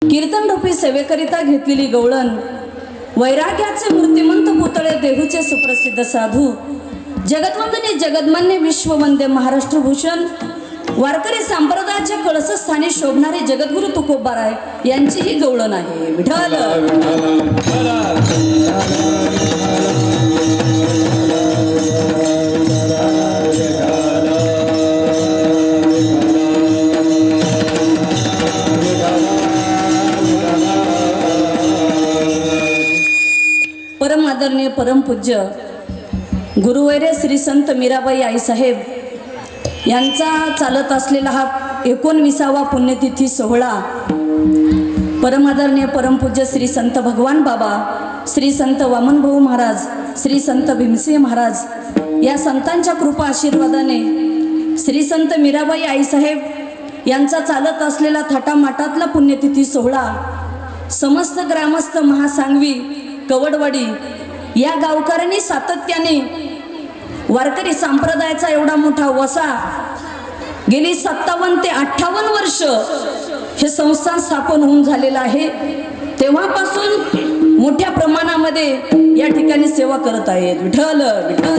कीर्तन रूपी सेवेकरिता घेतलेली गवळण, वैराग्याचे मूर्तिमंत पुतळे देहूचे सुप्रसिद्ध साधू, जगद्वंदने जगद्मान्य विश्ववंद्य महाराष्ट्रभूषण वारकरी संप्रदायाच्या कळसस्थानी शोभणारे जगद्गुरु तुकोबाराय यांची ही गवळण आहे. विठ्ठल परम आदरणीय परम पूज्य गुरुवैर्य श्री संत मीराबाई आईसाहेब यांचा चालत असलेला हा 19वा पुण्यतिथी सोहळा परम आदरणीय परम पूज्य श्री संत भगवान बाबा, श्री संत वामनभाऊ महाराज, श्री संत भीमसिंह महाराज या संतांच्या कृपा आशीर्वादाने श्री संत मीराबाई आईसाहेब यांचा चालत असलेला थाटामाटातला पुण्यतिथी सोहळा समस्त ग्रामस्थ महासांगवी कवडवाडी या गावकऱ्यांनी सातत्याने वारकरी संप्रदायाचा एवढा मोठा वसा गेली 57 ते 58 वर्ष हे संस्थान स्थापन होऊन झालेलं आहे. तेव्हापासून मोठ्या प्रमाणामध्ये या ठिकाणी सेवा करत आहेत. विठ्ठल विठ्ठल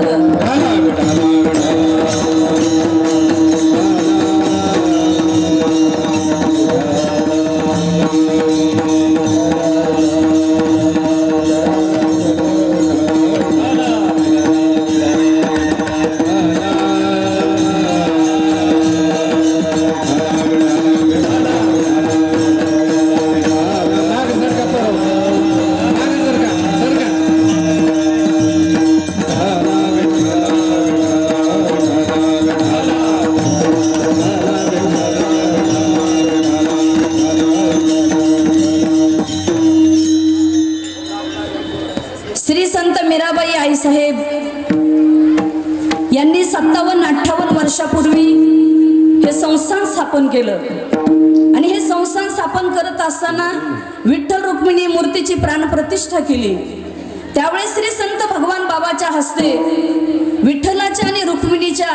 श्री संत मीराबाई आईसाहेब यांनी 57-58 वर्षापूर्वी हे संस्थान स्थापन केलं आणि हे संस्थान स्थापन करत असताना विठ्ठल रुक्मिणी मूर्तीची प्राणप्रतिष्ठा केली. त्यावेळेस श्री संत भगवान बाबाच्या हस्ते विठ्ठलाच्या आणि रुक्मिणीच्या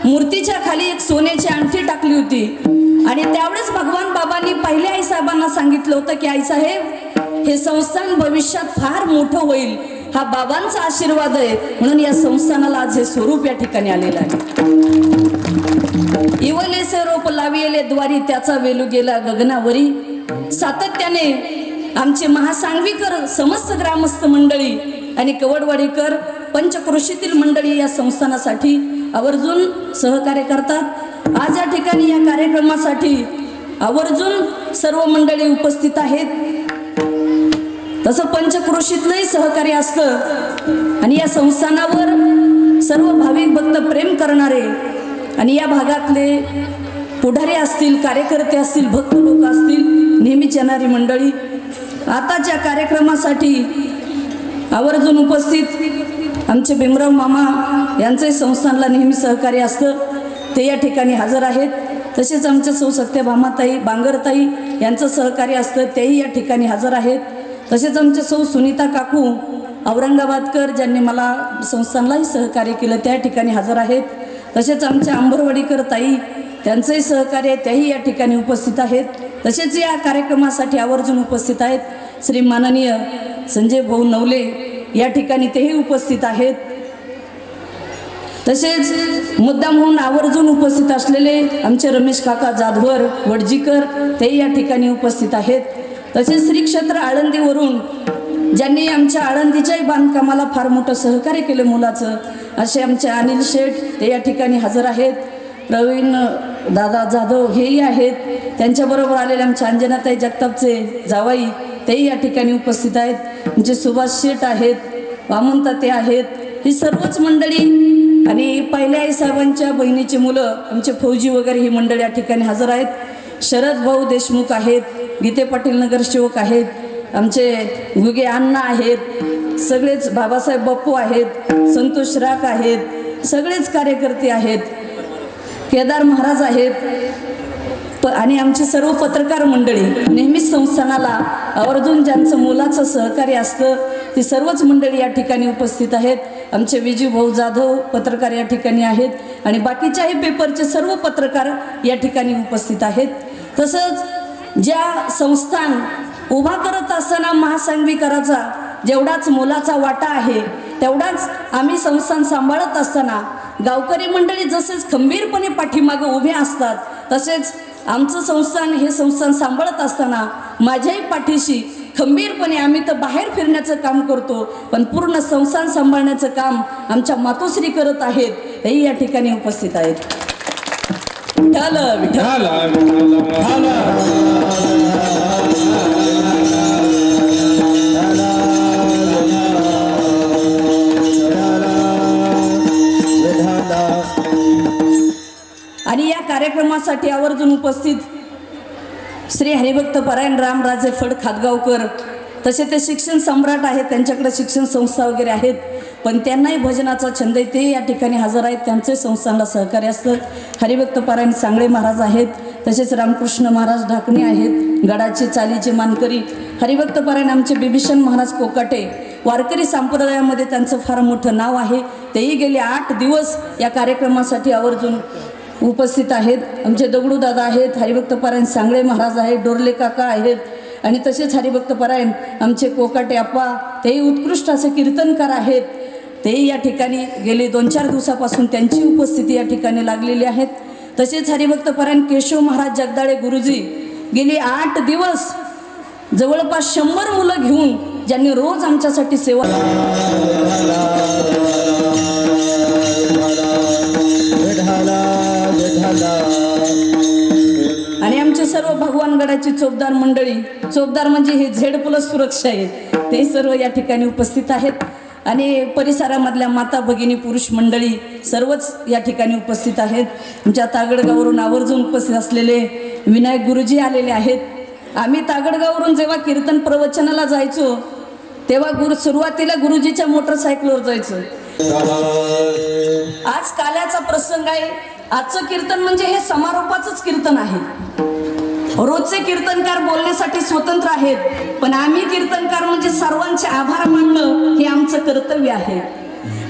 मूर्तीच्या खाली एक सोन्याची अंगठी टाकली होती आणि त्यावेळेस भगवान बाबांनी पहिल्या आईसाहेबांना सांगितलं होतं की आईसाहेब हे संस्थान भविष्यात फार मोठं होईल, हा बाबांचा आशीर्वाद आहे, म्हणून या संस्थानाला आज हे स्वरूप या ठिकाणी आलेलं आहे. इवलेसे रोप लाविले द्वारी त्याचा वेलू गेला गगनावरी. सातत्याने आमचे महासांगवीकर समस्त ग्रामस्थ मंडळी आणि कवडवाडीकर पंचक्रोशीतील मंडळी या संस्थानासाठी आवर्जून सहकार्य करतात. आज या ठिकाणी या कार्यक्रमासाठी आवर्जून सर्व मंडळी उपस्थित आहेत. तसं पंचक्रोशीतलंही सहकार्य असतं आणि या संस्थानावर सर्व भाविक भक्त प्रेम करणारे आणि या भागातले पुढारी असतील, कार्यकर्ते असतील, भक्त लोक असतील, नेहमीच येणारी मंडळी आताच्या कार्यक्रमासाठी आवर्जून उपस्थित आमचे भीमराव मामा यांचंही संस्थानला नेहमी सहकार्य असतं, ते या ठिकाणी हजर आहेत. तसेच आमच्या सौ सत्यभामाताई बांगरताई यांचं सहकार्य असतं, तेही या ठिकाणी हजर आहेत. तसेच आमचे सौ सुनीता काकू औरंगाबादकर ज्यांनी मला संस्थानलाही सहकार्य केलं त्या ठिकाणी हजर आहेत. तसेच आमच्या अंबरवाडीकर ताई त्यांचंही सहकार्य त्याही या ठिकाणी उपस्थित आहेत. तसेच या कार्यक्रमासाठी आवर्जून उपस्थित आहेत श्री माननीय संजय भाऊ नवले या ठिकाणी तेही उपस्थित आहेत. तसेच मुद्दाम म्हणून आवर्जून उपस्थित असलेले आमचे रमेश काका जाधवर वडजीकर तेही या ठिकाणी उपस्थित आहेत. तसेच श्री क्षेत्र आळंदीवरून ज्यांनी आमच्या आळंदीच्याही बांधकामाला फार मोठं सहकार्य केलं मुलाचं, असे आमचे अनिल शेठ ते या ठिकाणी हजर आहेत. प्रवीण दादा जाधव हेही आहेत. त्यांच्याबरोबर आलेले आमच्या अंजनाताई जगतापचे जावाई तेही या ठिकाणी उपस्थित आहेत. आमचे सुभाष शेठ आहेत, वामनता ते आहेत. ही सर्वच मंडळी आणि पहिल्या आईसाहेबांच्या बहिणीची मुलं आमचे फौजी वगैरे ही मंडळी या ठिकाणी हजर आहेत. शरद भाऊ देशमुख आहेत, गीते पाटील नगरसेवक आहेत, आमचे गुगे अण्णा आहेत, सगळेच बाबासाहेब बाप्पू आहेत, संतोष राख आहेत, सगळेच कार्यकर्ते आहेत, केदार महाराज आहेत आणि आमची सर्व पत्रकार मंडळी नेहमीच संस्थानाला आवर्जून ज्यांचं मुलाचं सहकार्य असतं ती सर्वच मंडळी या ठिकाणी उपस्थित आहेत. आमचे विजू भाऊ जाधव पत्रकार या ठिकाणी आहेत आणि बाकीच्याही पेपरचे सर्व पत्रकार या ठिकाणी उपस्थित आहेत. तसंच ज्या संस्थान उभा करत असताना महासांगविकराचा जेवढाच मोलाचा वाटा आहे, तेवढाच आम्ही संस्थान सांभाळत असताना गावकरी मंडळी जसेच खंबीरपणे पाठीमागं उभे असतात, तसेच आमचं संस्थान हे संस्थान सांभाळत असताना माझ्याही पाठीशी खंबीरपणे आम्ही तर बाहेर फिरण्याचं काम करतो, पण पूर्ण संस्थान सांभाळण्याचं काम आमच्या मातोश्री करत आहेत. तेही या ठिकाणी उपस्थित आहेत. विठ्ठल विठ्ठल. आणि या कार्यक्रमासाठी आवर्जून उपस्थित श्री हरिभक्त परायण रामराजे फड खातगावकर, तसे ते शिक्षण सम्राट आहेत, त्यांच्याकडे शिक्षण संस्था वगैरे आहेत, पण त्यांनाही भजनाचा छंद आहे, ते या ठिकाणी हजर आहेत. त्यांचे संस्थांना सहकार्य असतं. हरिभक्त परायण सांगळे महाराज आहेत, तसेच रामकृष्ण महाराज ढाकणे आहेत, गडाचे चालीचे मानकरी. हरिभक्त परायण आमचे बिभीषण महाराज कोकाटे, वारकरी संप्रदायामध्ये त्यांचं फार मोठं नाव आहे. तेही गेले 8 दिवस या कार्यक्रमासाठी आवर्जून उपस्थित आहेत. आमचे दगडू दादा आहेत, हरिभक्त परायण सांगळे महाराज आहेत, डोरले काका आहेत, आणि तसेच हरिभक्त परायण आमचे कोकाटे आप्पा, तेही उत्कृष्ट असे कीर्तनकार आहेत. तेही या ठिकाणी गेले 2-4 दिवसापासून त्यांची उपस्थिती या ठिकाणी लागलेली आहेत. तसेच हरिभक्त परायण केशव महाराज जगदाळे गुरुजी गेली 8 दिवस जवळपास 100 मुलं घेऊन ज्यांनी रोज आमच्यासाठी सेवा. आणि आमचे सर्व भगवानगडाची चोपदार मंडळी, चोपदार म्हणजे हे Z+ सुरक्षा आहे, ते सर्व या ठिकाणी उपस्थित आहेत. आणि परिसरामधल्या माता भगिनी पुरुष मंडळी सर्वच या ठिकाणी उपस्थित आहेत. आमच्या तागडगावरून आवर्जून उपस्थित असलेले विनायक गुरुजी आलेले आहेत. आम्ही तागडगावरून जेव्हा कीर्तन प्रवचनाला जायचो तेव्हा सुरुवातीला गुरुजीच्या मोटरसायकलवर जायचो. आज काल्याचा प्रसंग आहे. आजचं कीर्तन म्हणजे हे समारोपाचंच कीर्तन आहे. रोजचे कीर्तनकार बोलण्यासाठी स्वतंत्र आहेत, पण आम्ही कीर्तनकार म्हणजे सर्वांचे आभार मानणं हे आमचं कर्तव्य आहे.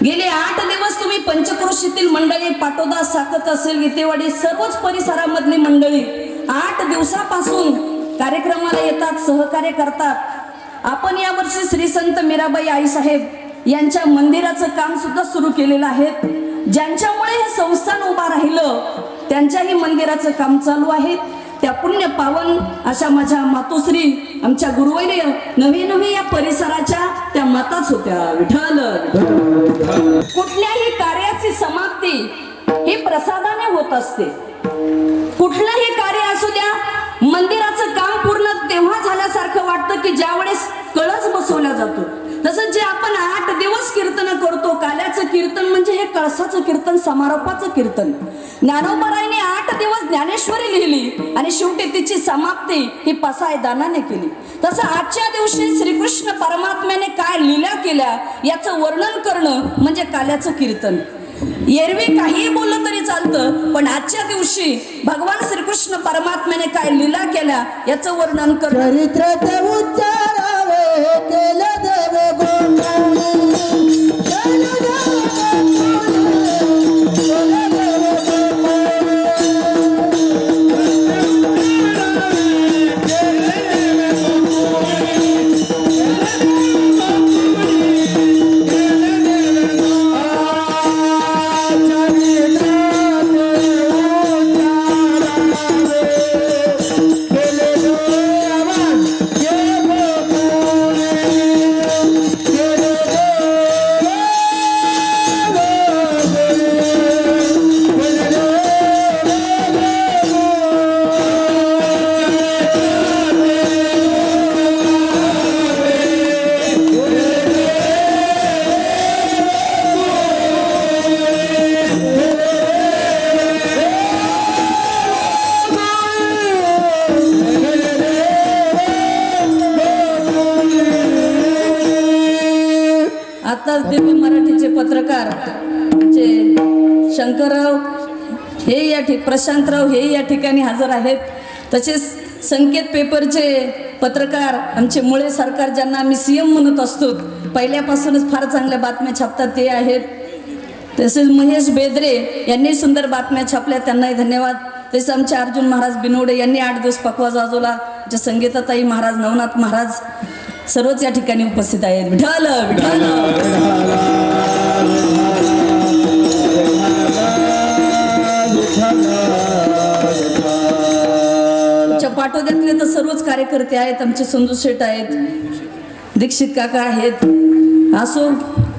गेले 8 दिवस तुम्ही पंचक्रोशीतील मंडळी, पाटोदा, साकत असेल, गीतेवाडी, सर्वच परिसरामधली मंडळी 8 दिवसापासून कार्यक्रमाला येतात, सहकार्य करतात. आपण यावर्षी श्री संत मीराबाई आईसाहेब यांच्या मंदिराचं काम सुद्धा सुरू केलेलं आहे. ज्यांच्यामुळे हे संस्थान उभा राहिलं त्यांच्याही मंदिराचं काम चालू आहे. त्या पुण्य पावन अशा माझ्या मातोश्री आमच्या गुरुवैरी नवी या परिसराच्या त्या माताच होत्या. विठ्ठल. कुठल्याही कार्याची समाप्ती ही प्रसादाने होत असते. कुठलंही कार्य असू द्या, मंदिराचं काम पूर्ण तेव्हा झाल्यासारखं वाटतं की ज्यावेळेस कळस बसवला जातो. तसं जे आपण 8 दिवस कीर्तन करतो, काल्याचं कीर्तन म्हणजे हे कळसाचं कीर्तन, समारोपाचं कीर्तन. ज्ञानोबरायने 8 दिवस ज्ञानेश्वरी लिहिली आणि शेवटी तिची समाप्ती ही पसायदानाने केली. तसं आजच्या दिवशी श्रीकृष्ण परमात्म्याने काय लीला केल्या याचं वर्णन करणं म्हणजे काल्याचं कीर्तन. एरवी काही बोललं तरी चालतं, पण आजच्या दिवशी भगवान श्रीकृष्ण परमात्म्याने काय लीला केल्या याचं वर्णन करणं. आताच दिव्य मराठीचे पत्रकार शंकरराव हे प्रशांतराव हे या ठिकाणी हजर आहेत. तसेच संकेत पेपरचे पत्रकार आमचे मुळे सरकार, ज्यांना आम्ही CM म्हणत असतो, पहिल्यापासूनच फार चांगल्या बातम्या छापतात, ते आहेत. तसेच महेश बेदरे यांनी सुंदर बातम्या छापल्या, त्यांनाही धन्यवाद. तसेच आमचे अर्जुन महाराज बिनोडे यांनी 8 दिवस पखवा वाजवला. आमच्या संगीताताई महाराज, नवनाथ महाराज सर्वच या ठिकाणी उपस्थित आहेत. विठ्ठल विठ्ठल. आमच्या पाटोद्यातले तर सर्वच कार्यकर्ते आहेत. आमचे संजू शेठ आहेत, दीक्षित काका आहेत. असो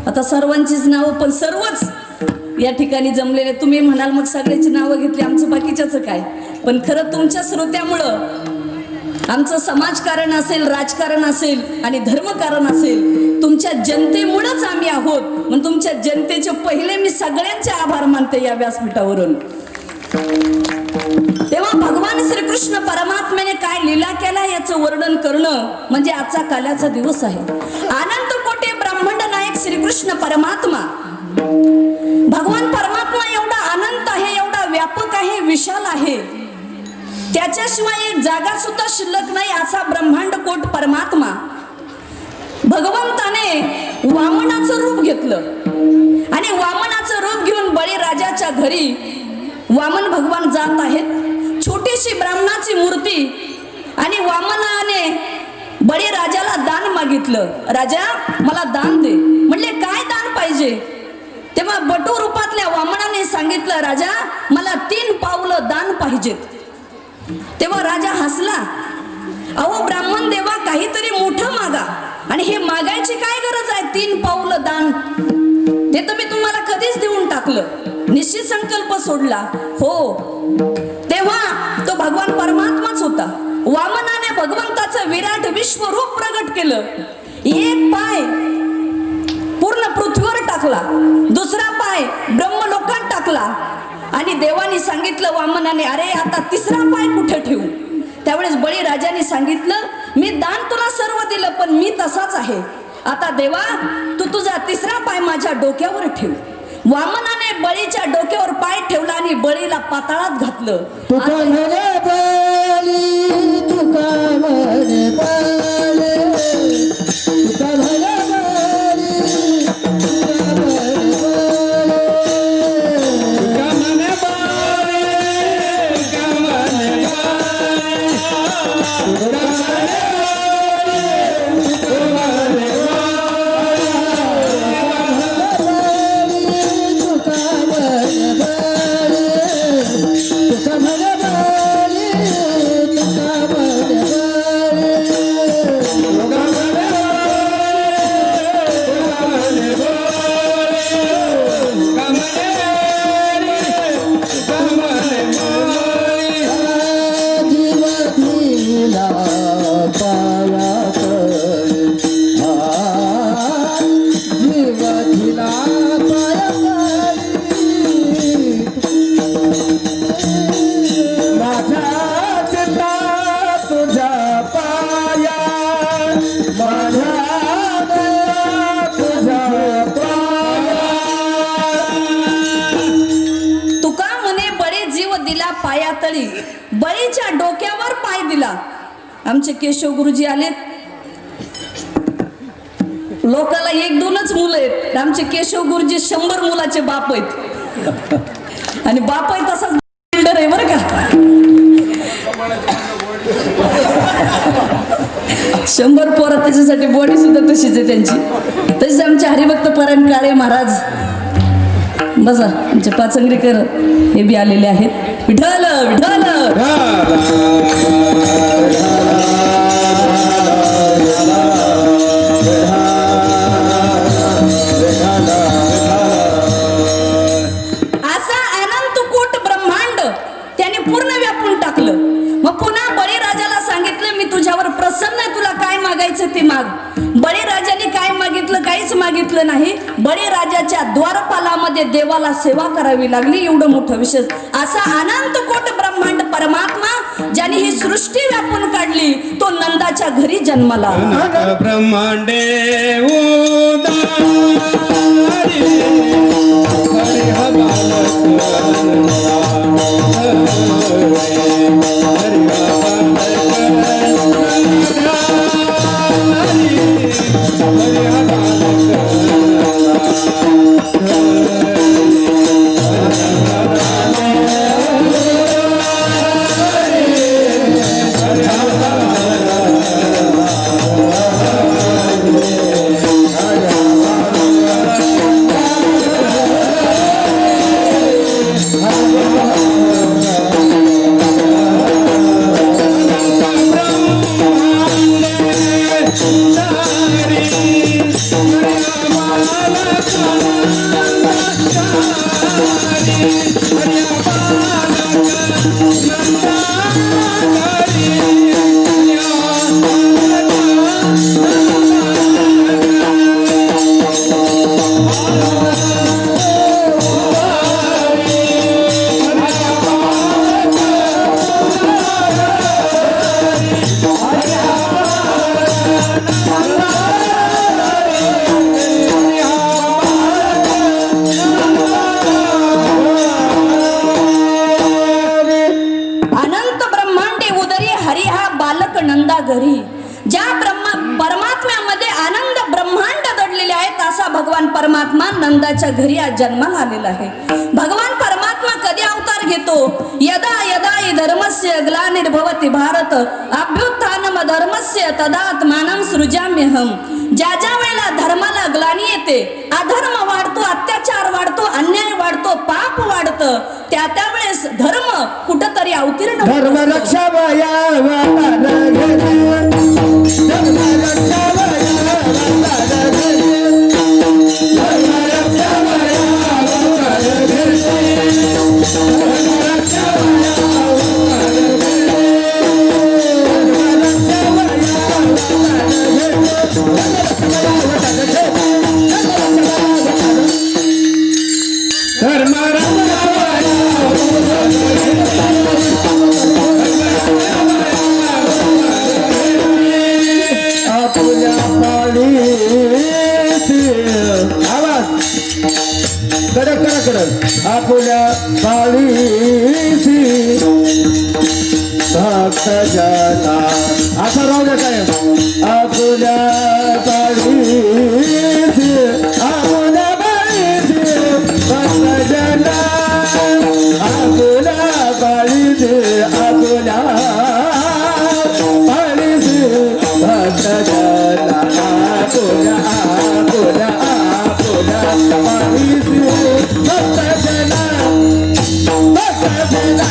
आता सर्वांचीच नावं, पण सर्वच या ठिकाणी जमलेले. तुम्ही म्हणाल मग सगळ्याची नावं घेतली, आमचं बाकीच्याच काय. पण खरं तुमच्या श्रोत्यामुळं आमचं समाजकारण असेल, राजकारण असेल आणि धर्मकारण असेल, तुमच्या जनतेमुळंच आम्ही आहोत. म्हणून तुमच्या जनतेचे पहिले मी सगळ्यांचे आभार मानते या व्यासपीठावरून. तेव्हा भगवान श्रीकृष्ण परमात्म्याने काय लीला केला याचं वर्णन करणं म्हणजे आजचा काल्याचा दिवस आहे. अनंत कोटी ब्रह्मांड नायक श्रीकृष्ण परमात्मा, भगवान परमात्मा एवढा अनंत आहे, एवढा व्यापक आहे, विशाल आहे. त्याच्याशिवाय एक जागा सुद्धा शिल्लक नाही असा ब्रह्मांड कोट परमात्मा भगवंताने वामनाचं रूप घेतलं आणि वामनाचं रूप घेऊन बळीराजाच्या घरी वामन भगवान जात आहेत. छोटीशी ब्राह्मणाची मूर्ती आणि वामनाने बळीराजाला दान मागितलं. राजा मला दान दे. म्हणले काय दान पाहिजे? तेव्हा बटू रूपातल्या वामनाने सांगितलं, राजा मला 3 पावलं दान पाहिजेत. तेव्हा राजा हसला. अहो ब्राह्मण देवा, काहीतरी मोठं मागा. आणि हे मागायची काय गरज आहे? 3 पावलं दान ते तर मी तुम्हाला कधीच देऊन टाकलं. निश्चित संकल्प सोडला. हो, तेव्हा तो भगवान परमात्माच होता. वामनाने भगवंताचं विराट विश्वरूप प्रगट केलं. एक पाय पूर्ण पृथ्वीवर टाकला, दुसरा पाय ब्रह्मलोकात टाकला आणि देवाने सांगितलं वामनाने, अरे आता 3रा पाय कुठे ठेवू? त्यावेळेस बळीराजाने सांगितलं, मी दान तुला सर्व दिलं, पण मी तसाच आहे. आता देवा तू तुझा 3रा पाय माझ्या डोक्यावर ठेव. वामनाने बळीच्या डोक्यावर पाय ठेवला आणि बळीला पाताळात घातलं. पायातळी, बळीच्या डोक्यावर पाय दिला. आमचे केशव गुरुजी आलेत. लोकाला 1-2च मुलं आहेत. आमचे केशव गुरुजी 100 मुलाचे बाप आहेत आणि बाप आहे तसाच बिल्डर आहे बरं का. 100 पोरं, त्याच्यासाठी बॉडी सुद्धा तशीच आहे त्यांची. तसेच आमचे हरिभक्त परायण काळे महाराज, बसा आमचे पाचंगरीकर हे बी आलेले आहेत. विठ्ठल विठ्ठल. असा अनंत कोट ब्रह्मांड त्याने पूर्ण व्यापून टाकलं. मग पुन्हा बळीराजाला सांगितलं, मी तुझ्यावर प्रसन्न आहे, तुला काय मागायचं ते माग. बळीराजाने काय मागितलं? काहीच मागितलं नाही. बळीराजाच्या द्वारपालामध्ये देवाला सेवा करावी लागली. एवढं मोठं विशेष. असा अनंत कोट ब्रह्मांड परमात्मा ज्याने ही सृष्टी व्यापून काढली, तो नंदाच्या घरी जन्माला. ब्रह्मांडे भगवान परमात्मा नंदाच्या घरी आज जन्माला आलेला आहे. भगवान परमात्मा कधी अवतार घेतो? यदा यदा हि धर्मस्य ग्लानिर्भवति भारत अभ्युत्थानम धर्मस्य तदात्मानं सृजाम्यहम. ज्या ज्या वेळेला धर्माला ग्लानी येते, अधर्म वाढतो, अत्याचार वाढतो, अन्याय वाढतो, पाप वाढतं, त्यावेळेस धर्म कुठंतरी अवतीर्ण धर्म रक्षा आपुल्या पाळीसी भक्त जना असं राहू दे काय आपुल्या पाळीसी आपुल्या पाळीसी भक्त जना आपुल्या पाळीसी आपुल्या पाळीसी भक्त जना आपुल्या आपुल्या आपुल्या पाळीसी भक्त जना भक्त जना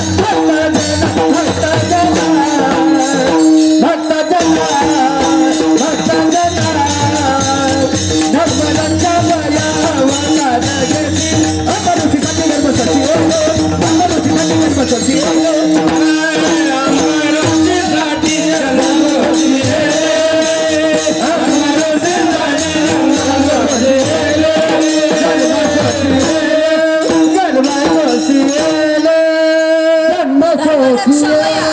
भक्त जना भक्त जना भक्त जना भक्त जना धर्मरक्षा बया वाला गेली अमरुषिकाची गणपती अमरुषिकाची गणपती अमरुषिकाची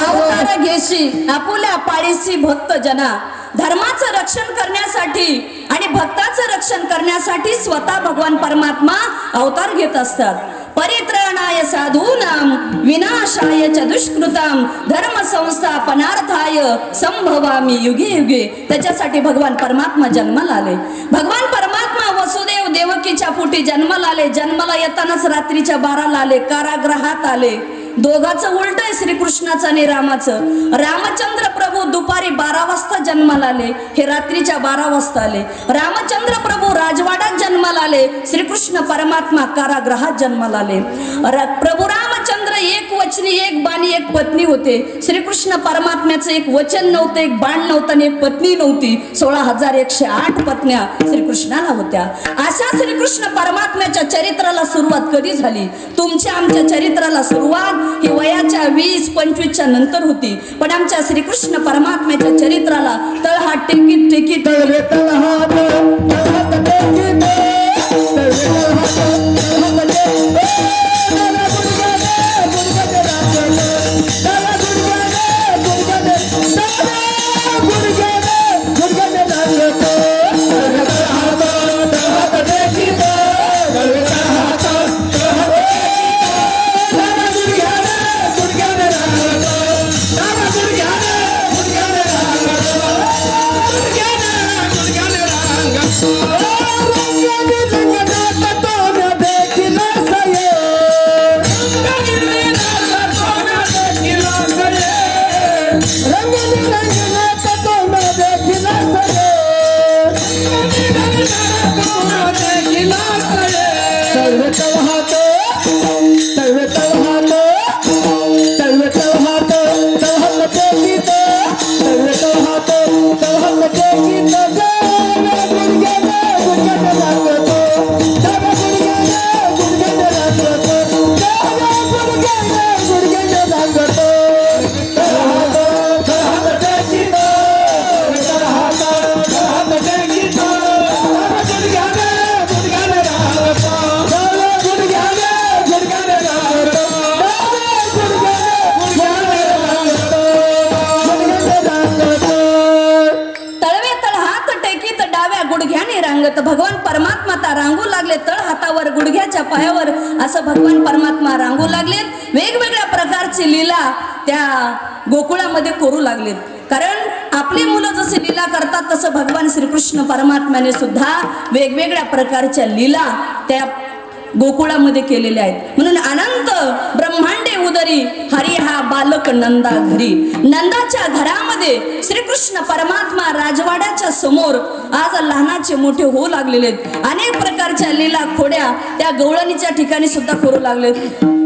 अवतार घेशी आपुल्या पाळीसी भक्त जना. धर्माचं रक्षण करण्यासाठी आणि भक्ताचं रक्षण करण्यासाठी स्वतः भगवान परमात्मा अवतार घेत असतात. परित्राणाय साधूनां विनाशाय च दुष्कृतां धर्म संस्थापनार्थाय संभवामि युगे युगे. त्याच्यासाठी भगवान परमात्मा जन्माला आले. भगवान परमात्मा वसुदेव देवकीच्या पोटी जन्माला आले. जन्माला येतानाच रात्रीच्या 12ला आले, कारागृहात आले. दोघांचं उलट आहे श्रीकृष्णाचं आणि रामाचं. रामचंद्र प्रभू दुपारी 12 वाजता जन्माला आले, हे रात्रीच्या 12 वाजता आले. रामचंद्र प्रभू राजवाड्यात जन्माला आले, श्रीकृष्ण परमात्मा कारागृहात जन्माला आले. प्रभू रामचंद्र एक वचनी, एक बाणी, एक पत्नी होते. श्रीकृष्ण परमात्म्याचं एक वचन नव्हतं, एक बाण नव्हतं आणि एक पत्नी नव्हती. 16,108 पत्न्या श्रीकृष्णाला होत्या. अशा श्रीकृष्ण परमात्म्याच्या चरित्राला सुरुवात कधी झाली? तुमच्या आमच्या चरित्राला सुरुवात ही वयाच्या 20-25च्या नंतर होती. पण आमच्या श्रीकृष्ण परमात्म्याच्या चरित्राला तळहात टेकीत टेकीत भगवान परमात्मा ता रांगू लागले. तळ हातावर गुडघ्याच्या पायावर असं भगवान परमात्मा रांगू लागलेत. वेगवेगळ्या प्रकारची लीला त्या गोकुळामध्ये करू लागलेत. कारण आपली मुलं जसे लीला करतात तसं भगवान श्रीकृष्ण परमात्म्याने सुद्धा वेगवेगळ्या प्रकारच्या लीला त्या गोकुळामध्ये केलेले आहेत. म्हणून अनंत ब्रह्मांडे उदरी हरी हा बालक नंदा घरी. नंदाच्या घरामध्ये श्रीकृष्ण परमात्मा राजवाड्याच्या समोर आज लहानाचे मोठे होऊ लागलेले आहेत. अनेक प्रकारच्या लीला खोड्या त्या गवळणीच्या ठिकाणी सुद्धा करू लागलेत.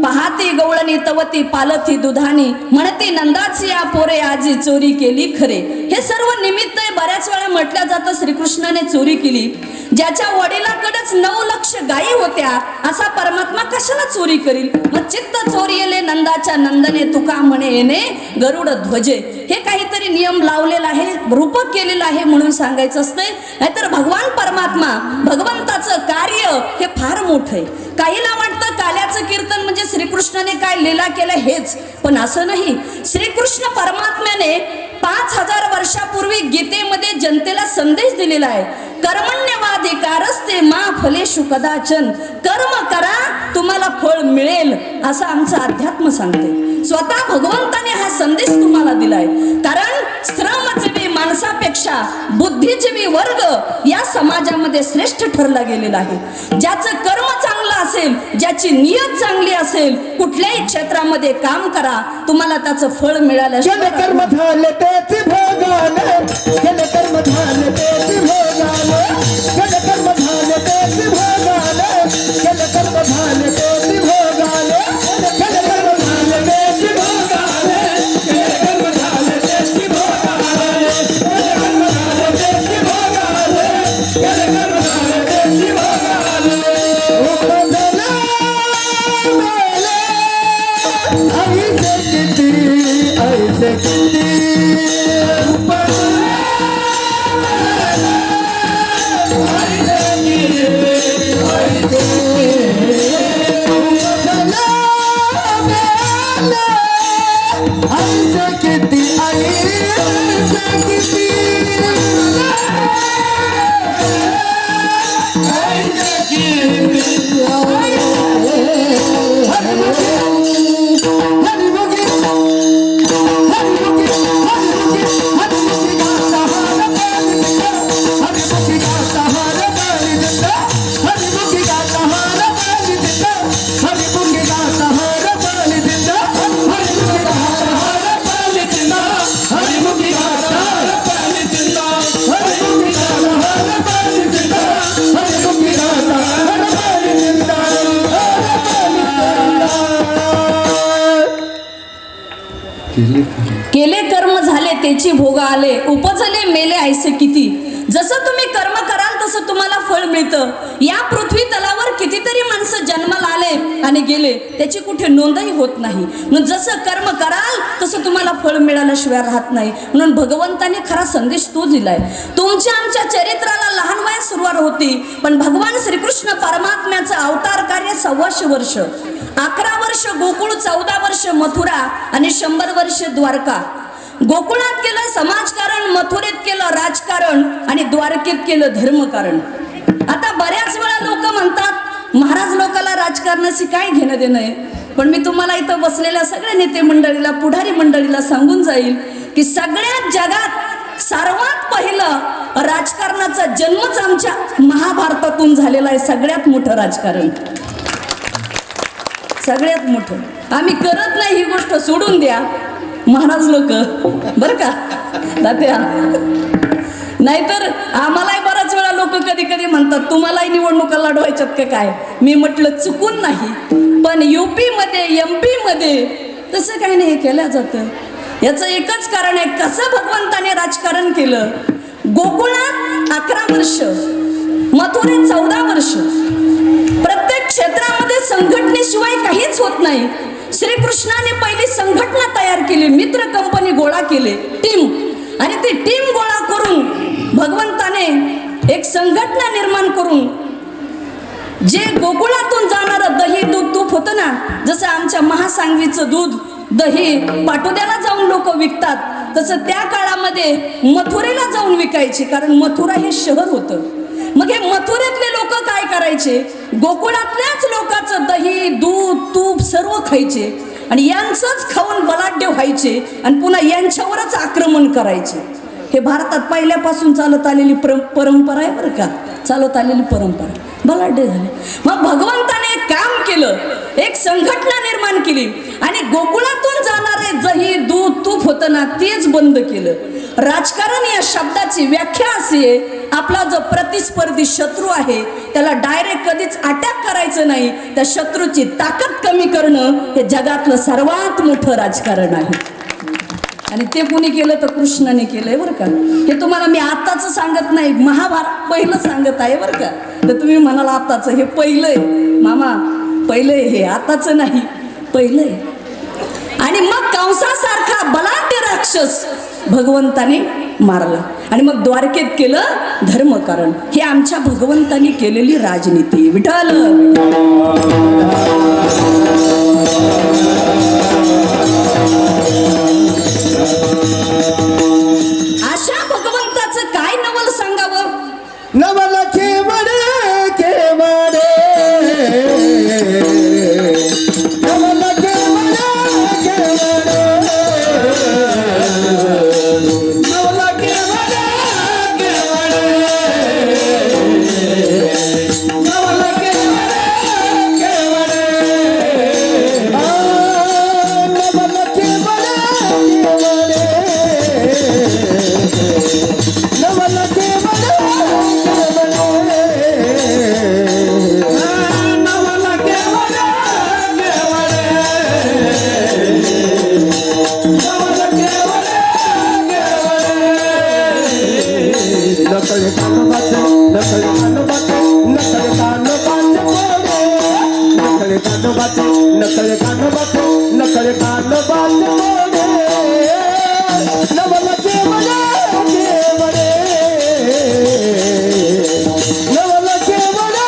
पाहती गवळणी तवती पालथी दुधानी म्हणती नंदाची या पोरे आजी चोरी केली खरे. हे सर्व निमित्त बऱ्याच वेळा म्हटलं जातं श्रीकृष्णाने चोरी केली. ज्याच्या वडिलाकडेच 9 लक्ष गायी होत्या असा परमात्मा कशाला चोरी करील. मग चित्त चोरी येले नंदाच्या नंदने तुका म्हणे येणे गरुड ध्वजे. हे काहीतरी नियम लावलेला आहे, रूपक केलेलं आहे म्हणून सांगायचं असतंय. नाहीतर भगवान परमात्मा भगवंताचं कार्य हे फार मोठं आहे. काहीला वाटतं काल्याचं कीर्तन म्हणजे श्रीकृष्णाने काय लीला केलं हेच, पण असं नाही. श्रीकृष्ण परमात्म्याने 5000 वर्षापूर्वी गीतेमध्ये जनतेला संदेश दिलेला आहे. कर्मण्यवाधिकारस्ते मा फलेषु कदाचन. कर्म करा तुम्हाला फळ मिळेल असं आमचं अध्यात्म सांगते. स्वतः भगवंताने हा संदेश तुम्हाला दिलाय. कारण श्रमजीवी माणसापेक्षा बुद्धिजीवी वर्ग या समाजामध्ये श्रेष्ठ ठरला गेलेला आहे. ज्याचं कर्म चांगलं असेल, ज्याची नियत चांगली असेल, कुठल्याही क्षेत्रामध्ये काम करा तुम्हाला त्याचं फळ मिळालं. कर्म झाले तेच भोगाले, केले कर्म झाले तेच भोगाले, केले कर्म झाले तेच भोगाले, केले कर्म झाले तेच भोगाले, केले कर्म झाले तेच भोगाले, केले कर्म झाले तेच भोगाले, केले कर्म झाले तेच भोगाले, केले कर्म झाले तेच भोगाले. उपजला मेले ऐसे किती ऐसे किती केले कर्म झाले त्याची भोग आले, उपजले मेले ऐसे किती. जसं तुम्ही कर्म कराल तसं तुम्हाला फळ मिळतं. या पृथ्वी तलावर कितीतरी माणसं जन्माला आले आणि गेले, त्याची कुठे नोंदही होत नाही. म्हणून जसं कर्म कराल तसं तुम्हाला फळ मिळाल्याशिवाय राहत नाही. म्हणून भगवंताने खरा संदेश तो दिलाय. तुमच्या आमच्या चरित्राला लहान वयात सुरुवात होती, पण भगवान श्रीकृष्ण परमात्म्याचं अवतार कार्य 125 वर्ष. 11 वर्ष गोकुळ, 14 वर्ष मथुरा आणि 100 वर्ष द्वारका. गोकुळात केलं समाजकारण, मथुरेत केलं राजकारण आणि द्वारकेत केलं धर्मकारण. आता बऱ्याच वेळा लोक म्हणतात महाराज लोकाला राजकारणाशी काय घेणं देणं आहे. पण मी तुम्हाला इथं बसलेल्या सगळ्या नेते मंडळीला, पुढारी मंडळीला सांगून जाईल की सगळ्यात जगात सर्वात पहिलं राजकारणाचा जन्मच आमच्या महाभारतातून झालेला आहे. सगळ्यात मोठं राजकारण, सगळ्यात मोठं. आम्ही करत नाही ही गोष्ट सोडून द्या महाराज लोक, बर का तात्या. नाहीतर आम्हालाही बऱ्याच वेळा लोक कधी कधी म्हणतात तुम्हालाही निवडणुका लढवायच्यात का काय. मी म्हटलं चुकून नाही, पण UP मध्ये MP मध्ये तसं काही नाही केलं जातं. याचं एकच कारण आहे, कसं भगवंताने राजकारण केलं. गोकुळात 11 वर्ष, मथुरेत 14 वर्ष. प्रत्येक क्षेत्रामध्ये संघटनेशिवाय काहीच होत नाही. श्रीकृष्णाने पहिली संघटना तयार केली, मित्र कंपनी गोळा केले, टीम. आणि ती टीम गोळा करून भगवंताने एक संघटना निर्माण करून जे गोकुळातून जाणारं दही दूध तूप होतं ना, जसं आमच्या महासांगवीचं दूध दही पाटोद्याला जाऊन लोक विकतात, तसं त्या काळामध्ये मथुरेला जाऊन विकायचे. कारण मथुरा हे शहर होतं. मग हे मथुरेतले लोक काय करायचे, गोकुळातल्याच लोकांचं दही दूध तूप सर्व खायचे आणि यांचंच खाऊन बलाढ्य व्हायचे आणि पुन्हा यांच्यावरच आक्रमण करायचे. हे भारतात पहिल्यापासून चालत आलेली परंपरा आहे बरं का, चालत आलेली परंपरा. बलाढ्य झाले. मग भगवंताने एक काम केलं, एक संघटना निर्माण केली आणि गोकुळातून जाणारे दही दूध तूप होतं ना तेच बंद केलं. राजकारण या शब्दाची व्याख्या अशी आहे, आपला जो प्रतिस्पर्धी शत्रू आहे त्याला डायरेक्ट कधीच अटॅक करायचं नाही, त्या शत्रूची ताकद कमी करणं हे जगातलं सर्वात मोठं राजकारण आहे. आणि ते कोणी केलं तर कृष्णाने केलंय बरं का. हे तुम्हाला मी आताच सांगत नाही, महाभारत पहिलं सांगत आहे बरं का. तर तुम्ही म्हणाल आताच, हे पहिलं आहे मामा, पहिलं आहे हे, आताच नाही, पहिलं आहे. आणि मग कंसासारखा बलाढ्य राक्षस भगवंताने मारला आणि मग द्वारकेत केलं धर्मकारण. हे आमच्या भगवंतानी केलेली राजनीती. विठ्ठल अशा भगवंताचं काय नवल सांगावं. नवल केवडे केवडे, नवल केवडे केवडे, नवल केवडे केवडे, नवल केवडे केवडे, नवल केवडे केवडे, नवल केवडे नकल कानोबाचे, नकल कानोबाचे, नकल कानोबाचे पोरे, नकल कानोबाचे, नकल कानोबाचे, नकल कानोबाचे पोरे, नवल केवडे केवडे, नवल केवडे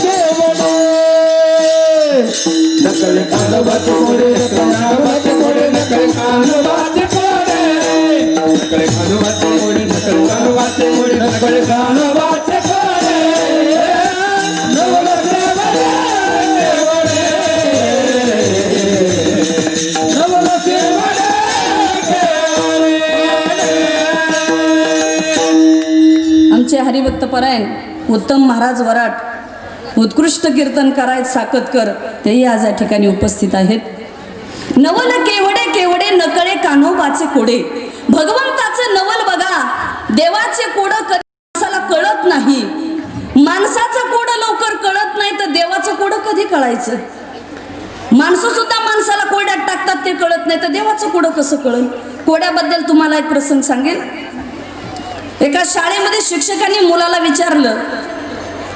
केवडे, नकल कानोबाचे पोरे, नकल कानोबाचे पोरे, नकल कानोबाचे पोरे, नकल कानोबाचे पोरे, नकल कानोबाचे पोरे, नकल कानोबाचे पोरे, नवल केवडे केवडे, नवल केवडे केवडे. आमचे हरिभक्त परायण उत्तम महाराज वराट उत्कृष्ट कीर्तन करायत साकतकर तेही आज या ठिकाणी उपस्थित आहेत. नवल केवडे केवडे नकळे कान्होबाचे कोडे. भगवंताचं नवल बघा, देवाचे कोड कधी माणसाला कळत नाही. माणसाचं कोड लवकर कळत नाही तर देवाचं कोड कधी कळायचं. माणसं सुद्धा माणसाला कोड्यात टाकतात, ते कळत नाही तर देवाचं कोड कसं कळल. कोड्याबद्दल तुम्हाला एक प्रसंग सांगेल. एका शाळेमध्ये शिक्षकांनी मुलाला विचारलं,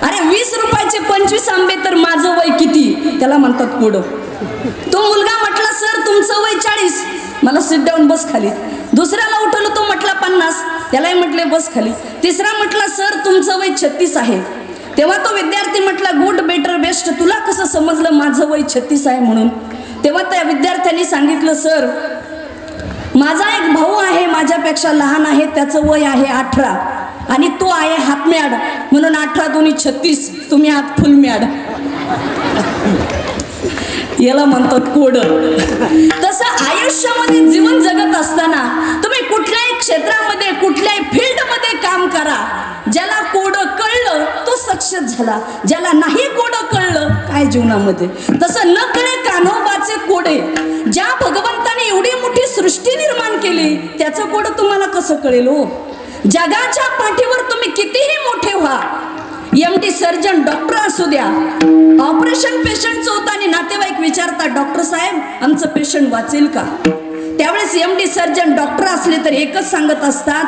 अरे 20 रुपयाचे 25 आंबे तर माझं वय किती. त्याला म्हणतात कोड. तो मुलगा म्हटला, सर तुमचं वय 40. मला सिट डाऊन बस खाली. दुसऱ्याला उठवलं, तो म्हटला 50. त्यालाही म्हटले बस खाली. तिसरा म्हटला, सर तुमचं वय 36 आहे. तेव्हा तो विद्यार्थी म्हटला, गुड बेटर बेस्ट, तुला कसं समजलं माझं वय 36 आहे म्हणून. तेव्हा त्या विद्यार्थ्यांनी सांगितलं, सर माझा एक भाऊ आहे, माझ्यापेक्षा लहान आहे, त्याचं वय आहे 18 आणि तो आहे हाफमॅड, म्हणून 18 दुनी 36, तुम्ही आहात फुलमॅड. याला म्हणतात कोड. तसं आयुष्यामध्ये जीवन जगत असताना तुम्ही कुठल्याही क्षेत्रामध्ये कुठल्याही फील्डमध्ये काम करा. ज्याला कोड कळलं तो सक्सेस झाला, ज्याला नाही कोड कळलं काय जीवनामध्ये. तसं न कळे कान्होबाचे कोडे. ज्या भगवंताने एवढी मोठी सृष्टी निर्माण केली त्याचं कोड तुम्हाला कसं कळेल हो. जगाच्या पाठीवर तुम्ही कितीही मोठे व्हा, MD सर्जन डॉक्टर असू द्या, ऑपरेशन पेशंटचं होतं आणि नातेवाईक विचारतात, डॉक्टर साहेब आमचं पेशंट वाचेल का. त्यावेळेस MD सर्जन डॉक्टर असले तर एकच सांगत असतात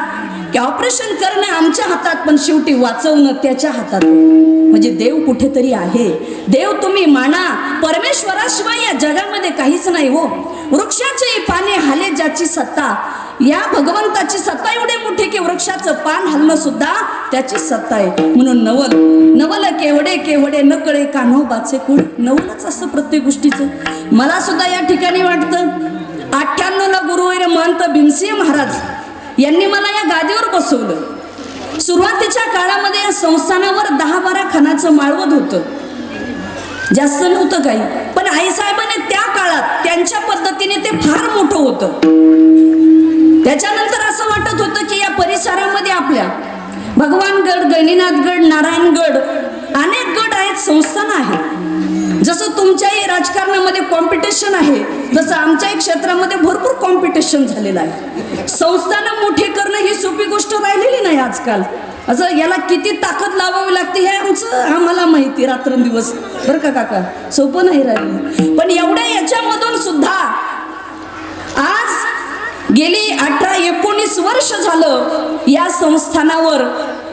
की ऑपरेशन करणं आमच्या हातात, पण शेवटी वाचवणं त्याच्या हातात. म्हणजे देव कुठेतरी आहे. देव तुम्ही माना, परमेश्वराशिवाय या जगामध्ये काहीच नाही हो. वृक्षाचे पाने हाले ज्याची सत्ता, या भगवंताची सत्ता एवढी मोठी की वृक्षाचं पान हलणं सुद्धा त्याची सत्ता आहे. म्हणून नवल नवल केवडे केवडे नकळे कान्होबाचे कुळ. नवलच असतं प्रत्येक गोष्टीचं. मला सुद्धा या ठिकाणी वाटतं 98ला गुरुवर महंत भीमसिंह महाराज यांनी मला या गादीवर बसवलं. सुरुवातीच्या काळामध्ये या संस्थानावर 10-12 खानाचं माळवत होतं, जास्त नव्हतं काही. पण आईसाहेबांनी त्या काळात त्यांच्या पद्धतीने ते फार मोठं होतं. त्याच्यानंतर असं वाटत होतं की या परिसरामध्ये आपल्या भगवानगड, गणिनाथगड, नारायणगड अनेक गड आहेत, संस्थान आहे. जसं तुमच्याही राजकारणामध्ये कॉम्पिटिशन आहे, तसं आमच्याही क्षेत्रामध्ये भरपूर कॉम्पिटिशन झालेलं आहे. संस्थानं मोठी करणं ही सोपी गोष्ट राहिलेली नाही आजकाल. असं याला किती ताकद लावावी लागते हे आम्हाला माहिती, रात्रंदिवस. बरं का काका, सोपं नाही राहिलं. पण एवढ्या याच्यामधून सुद्धा आज गेली 18-19 वर्ष झालं या संस्थानावर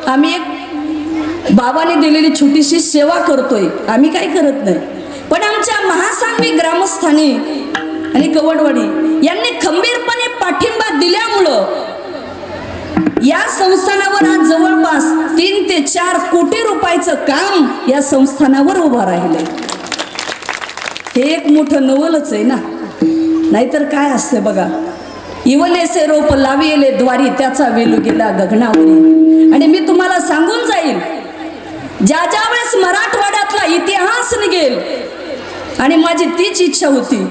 आम्ही एक बाबाने दिलेली छोटीशी सेवा करतोय. आम्ही काही करत नाही, पण आमच्या महासांगवी ग्रामस्थांनी आणि कवडवाडी यांनी खंबीरपणे पाठिंबा दिल्यामुळं या संस्थानावर आज जवळपास 3 ते 4 कोटी रुपयाचं काम या संस्थानावर उभं राहिलंय. हे एक मोठं नवलच आहे ना, नाहीतर काय असते बघा. इवलेसे रोप लाविले द्वारी, त्याचा वेलू गेला गगनावरी. आणि मी तुम्हाला सांगून जाईल, ज्या ज्या वेळेस मराठवाड्यातला इतिहास निघेल, आणि माझी तीच इच्छा होती,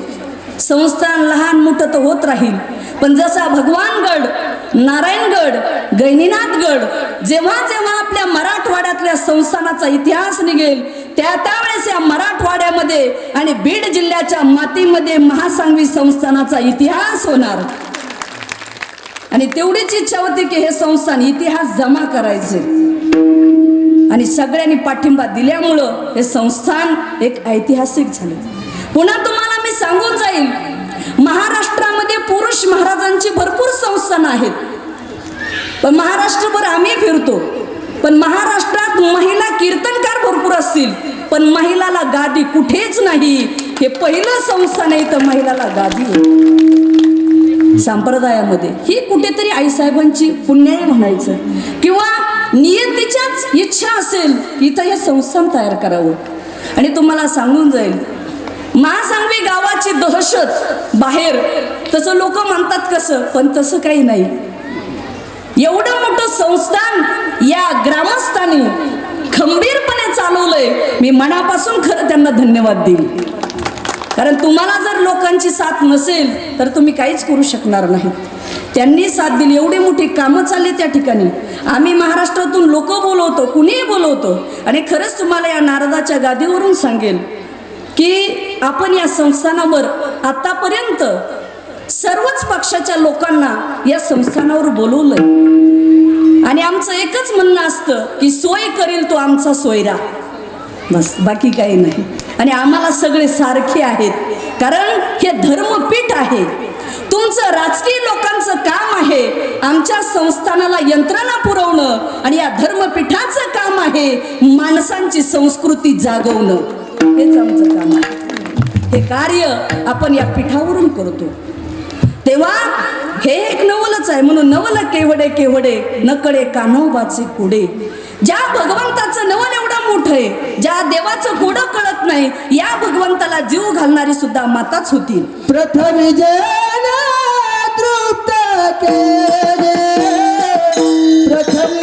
संस्थान लहान मोठं तर होत राहील, पण जसा भगवानगड, नारायणगड, गैनीनाथगड जेव्हा जेव्हा आपल्या मराठवाड्यातल्या संस्थानाचा इतिहास निघेल, त्यावेळेस या मराठवाड्यामध्ये आणि बीड जिल्ह्याच्या मातीमध्ये महासांगवी संस्थानाचा इतिहास होणार. आणि तेवढीच इच्छा होती की हे संस्थान इतिहास जमा करायचे. आणि सगळ्यांनी पाठिंबा दिल्यामुळं हे संस्थान एक ऐतिहासिक झाले. पुन्हा तुम्हाला मी सांगून जाईल, महाराष्ट्रामध्ये पुरुष महाराजांची भरपूर संस्थानं आहेत, पण महाराष्ट्रभर आम्ही फिरतो, पण महाराष्ट्रात महिला कीर्तनकार भरपूर असतील, पण महिलाला गादी कुठेच नाही. हे पहिलं संस्थान आहे तर महिलाला गादी आहे संप्रदायामध्ये. ही कुठेतरी आईसाहेबांची पुण्याई म्हणायचं, किंवा नियतीच्याच इच्छा असेल इथं हे संस्थान तयार करावं. आणि तुम्हाला सांगून जाईल, महासांगवी गावाची दहशत बाहेर, तसं लोक म्हणतात कसं, पण तसं काही नाही. एवढं मोठं संस्थान या ग्रामस्थांनी खंबीरपणे चालवलंय. मी मनापासून खरं त्यांना धन्यवाद देईल, कारण तुम्हाला जर लोकांची साथ नसेल तर तुम्ही काहीच करू शकणार नाही. त्यांनी साथ दिली, एवढी मोठी कामं चालली त्या ठिकाणी. आम्ही महाराष्ट्रातून लोक बोलवतो, कुणीही बोलवतो. आणि खरंच तुम्हाला या नारदाच्या गादीवरून सांगेल की आपण या संस्थानावर आतापर्यंत सर्वच पक्षाच्या लोकांना या संस्थानावर बोलवलंय. आणि आमचं एकच म्हणणं असतं की सोय करेल तो आमचा सोयरा, बस, बाकी काही नाही. आणि आम्हाला सगळे सारखे आहेत, कारण हे धर्मपीठ आहे. तुमचं राजकीय लोकांचं काम आहे आमच्या संस्थानाला यंत्रणा पुरवणं, आणि या धर्मपीठाचं काम आहे माणसांची संस्कृती जागवणं. हेच आमचं काम आहे. हे कार्य आपण या पीठावरून करतो. तेव्हा हे एक नवलच आहे. म्हणून नवल केवडे केवडे, नकडे कान्होबाचे कुडे. ज्या भगवंताचं नवल एवढं मोठं आहे, ज्या देवाचं गोडं कळत नाही, या भगवंताला जीव घालणारी सुद्धा माताच होती. प्रथम जन तृप्त केले, प्रथम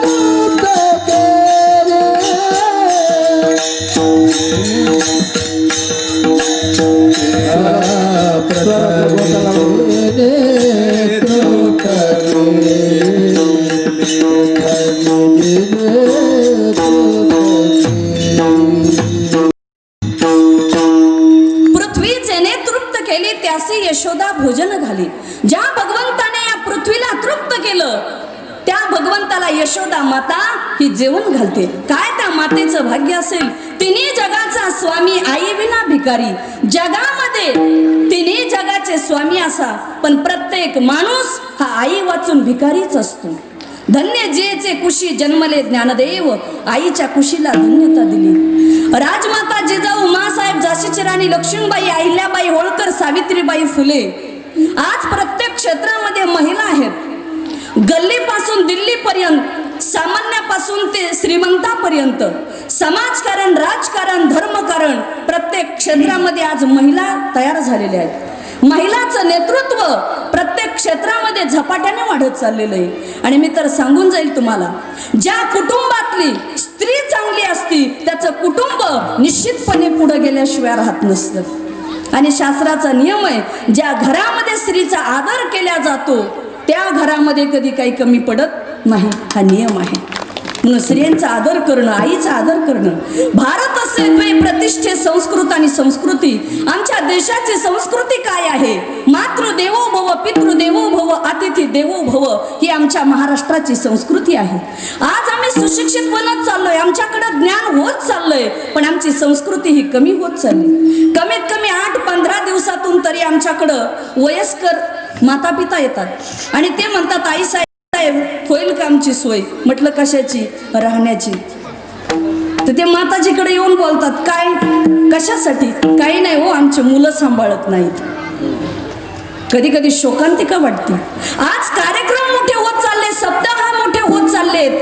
तृप्त केले. पृथ्वी जेने तृप्त केली, त्यासी यशोदा भोजन घाली. ज्या भगवंताने या पृथ्वीला तृप्त केलं, त्या भगवंताला यशोदा माता ही जेवण घालते. काय त्या मातेचं भाग्य असेल. तिन्ही जगाचा स्वामी, आई विना भिकारी. जगामध्ये तिन्ही जगाचे स्वामी असा, पण प्रत्येक माणूस हा आई वाचून भिकारीच असतो. धन्य जेचे कुशी जन्मले ज्ञानदेव, आईच्या कुशीला धन्यता दिली. राजमाता जिजाऊ, मासाहेब, झाशीची राणी लक्ष्मीबाई, अहिल्याबाई होळकर, सावित्रीबाई फुले. आज प्रत्येक क्षेत्रामध्ये महिला आहेत. गल्लीपासून दिल्लीपर्यंत, सामान्यापासून ते श्रीमंतापर्यंत, समाजकारण, राजकारण, धर्मकारण, प्रत्येक क्षेत्रामध्ये आज महिला तयार झालेल्या आहेत. महिलाचं नेतृत्व प्रत्येक क्षेत्रामध्ये झपाट्याने वाढत चाललेलं आहे. आणि मी तर सांगून जाईल तुम्हाला, ज्या कुटुंबातली स्त्री चांगली असती त्याचं कुटुंब निश्चितपणे पुढे गेल्याशिवाय राहत नसतं. आणि शास्त्राचा नियम आहे, ज्या घरामध्ये स्त्रीचा आदर केला जातो त्या घरामध्ये कधी काही कमी पडत नाही, हा नियम आहे. म्हणून स्त्रियांचा आदर करणं, आईचा आदर करणं. भारत असे प्रतिष्ठे संस्कृत आणि संस्कृती. आमच्या देशाची संस्कृती काय आहे? मातृदेवो भव, पितृदेवो भव, अतिथी देवो भव, ही आमच्या महाराष्ट्राची संस्कृती आहे. आज आम्ही सुशिक्षित बनत चाललोय, आमच्याकडे ज्ञान होत चाललंय, पण आमची संस्कृती ही कमी होत चालली. कमीत कमी 8-15 दिवसातून तरी आमच्याकडं वयस्कर माता पिता येतात आणि ते म्हणतात, आई साहेब होईल का आमची सोय? म्हटलं कशाची? राहण्याची. तर ते माताजीकडे येऊन बोलतात, काय कशासाठी? काही नाही हो, आमचे मुलं सांभाळत नाहीत. कधी कधी शोकांतिका वाटते. आज कार्यक्रम मोठे होत चालले, सप्ताह मोठे होत चाललेत,